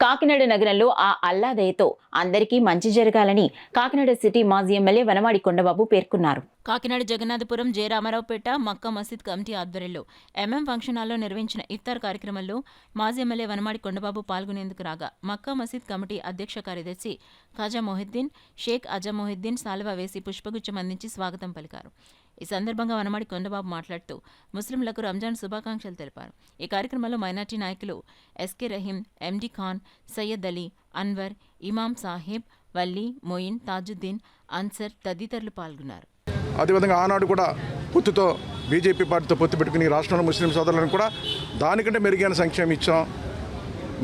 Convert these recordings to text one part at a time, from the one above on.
కాకినాడ నగరంలో ఆ అల్లాదయతో అందరికీ మంచి జరగాలని కాకినాడ సిటీ మాజీ ఎమ్మెల్యే వనమాడి కొండబాబు పేర్కొన్నారు. కాకినాడ జగన్నాథపురం జె రామారావుపేట మక్కా మసీద్ కమిటీ ఆధ్వర్యంలో ఫంక్షన్ హాల్లో నిర్వహించిన ఇఫ్తార్ కార్యక్రమంలో మాజీ ఎమ్మెల్యే వనమాడి కొండబాబు పాల్గొనేందుకు రాగా మక్కా మసీద్ కమిటీ అధ్యక్ష కార్యదర్శి ఖాజా మొహిద్దీన్, షేక్ అజా మొహిద్దీన్ సాల్వా వేసి పుష్పగుచ్చం అందించి స్వాగతం పలికారు. ఈ సందర్భంగా వనమాడి కొండబాబు మాట్లాడుతూ ముస్లింలకు రంజాన్ శుభాకాంక్షలు తెలిపారు. ఈ కార్యక్రమంలో మైనార్టీ నాయకులు ఎస్కే రహీం, ఎండి ఖాన్, సయ్యద్ అలీ, అన్వర్, ఇమాం సాహెబ్, వల్లీ, మొయిన్, తాజుద్దీన్, అన్సర్ తదితరులు పాల్గొన్నారు. అదేవిధంగా ఆనాడు కూడా పొత్తుతో బీజేపీ పార్టీతో పొత్తు పెట్టుకుని రాష్ట్రంలో ముస్లిం సోదరులను కూడా దానికంటే మెరుగైన సంక్షేమం ఇచ్చాం.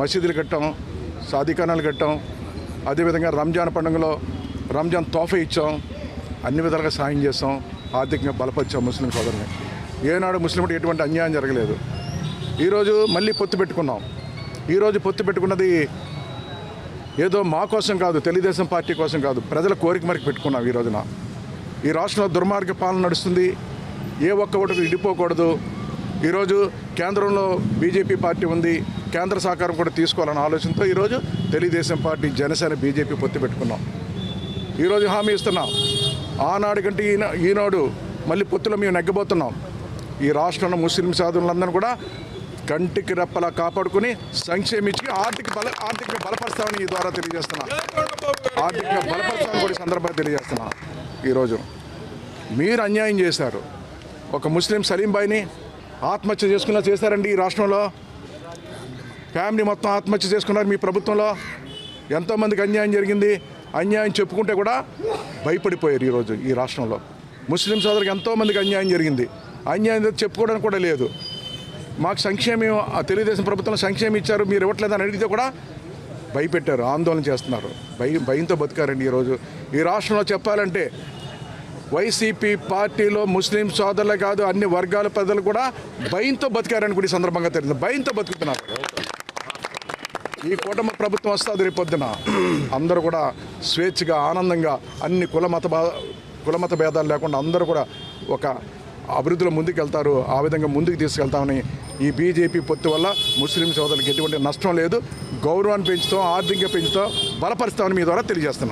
మసీదులు కట్టాం, సాదిఖానాలు కట్టాం. అదేవిధంగా రంజాన్ పండుగలో రంజాన్ తోఫా ఇచ్చాం. అన్ని విధాలుగా సాయం చేస్తాం, ఆర్థికంగా బలపరిచాం ముస్లిం సోదరుని. ఏనాడు ముస్లింకి ఎటువంటి అన్యాయం జరగలేదు. ఈరోజు మళ్ళీ పొత్తు పెట్టుకున్నాం. ఈరోజు పొత్తు పెట్టుకున్నది ఏదో మా కోసం కాదు, తెలుగుదేశం పార్టీ కోసం కాదు, ప్రజల కోరిక మేరకు పెట్టుకున్నాం. ఈ రోజున ఈ రాష్ట్రంలో దుర్మార్గ పాలన నడుస్తుంది. ఏ ఒక్క ఓటుకు ఇడిపోకూడదు. ఈరోజు కేంద్రంలో బీజేపీ పార్టీ ఉంది, కేంద్ర సహకారం కూడా తీసుకోవాలన్న ఆలోచనతో ఈరోజు తెలుగుదేశం పార్టీ, జనసేన, బీజేపీ పొత్తు పెట్టుకున్నాం. ఈరోజు హామీ ఇస్తున్నాం, ఆనాడు కంటే ఈనాడు మళ్ళీ పొత్తులో మేము నెగ్గబోతున్నాం. ఈ రాష్ట్రంలో ముస్లిం సోదరులందరూ కూడా కంటికి రెప్పలా కాపాడుకుని సంక్షేమించి ఆర్థిక బలపరుస్తామని ఈ ద్వారా తెలియజేస్తున్నా. ఆర్థిక బలపరుస్తామని కూడా సందర్భంగా తెలియజేస్తున్నా. ఈరోజు మీరు అన్యాయం చేశారు. ఒక ముస్లిం సలీం బాయ్ని ఆత్మహత్య చేసుకున్నా చేశారండి. ఈ రాష్ట్రంలో ఫ్యామిలీ మొత్తం ఆత్మహత్య చేసుకున్నారు. మీ ప్రభుత్వంలో ఎంతోమందికి అన్యాయం జరిగింది. అన్యాయం చెప్పుకుంటే కూడా భయపడిపోయారు. ఈరోజు ఈ రాష్ట్రంలో ముస్లిం సోదరులకు ఎంతోమందికి అన్యాయం జరిగింది. అన్యాయం చెప్పుకోవడానికి కూడా లేదు. మాకు సంక్షేమం, తెలుగుదేశం ప్రభుత్వం సంక్షేమం ఇచ్చారు, మీరు ఇవ్వట్లేదని అడిగితే కూడా భయపెట్టారు, ఆందోళన చేస్తున్నారు. భయంతో బతికారండి. ఈరోజు ఈ రాష్ట్రంలో చెప్పాలంటే వైసీపీ పార్టీలో ముస్లిం సోదరులే కాదు, అన్ని వర్గాల ప్రజలు కూడా భయంతో బతికారని కూడా ఈ సందర్భంగా తెలియదు. భయంతో బతుకుతున్నారు. ఈ కూటమి ప్రభుత్వం వస్తుంది రేపొద్దున అందరూ కూడా స్వేచ్ఛగా, ఆనందంగా, అన్ని కులమత భేదాలు లేకుండా అందరూ కూడా ఒక అభివృద్ధిలో ముందుకు వెళ్తారు. ఆ విధంగా ముందుకు తీసుకెళ్తామని ఈ బీజేపీ పొత్తు వల్ల ముస్లిం సోదరులకు ఎటువంటి నష్టం లేదు. గౌరవాన్ని పెంచుతాం, ఆర్థికంగా పెంచుతాం, బలపరుస్తామని మీ ద్వారా తెలియజేస్తున్నాం.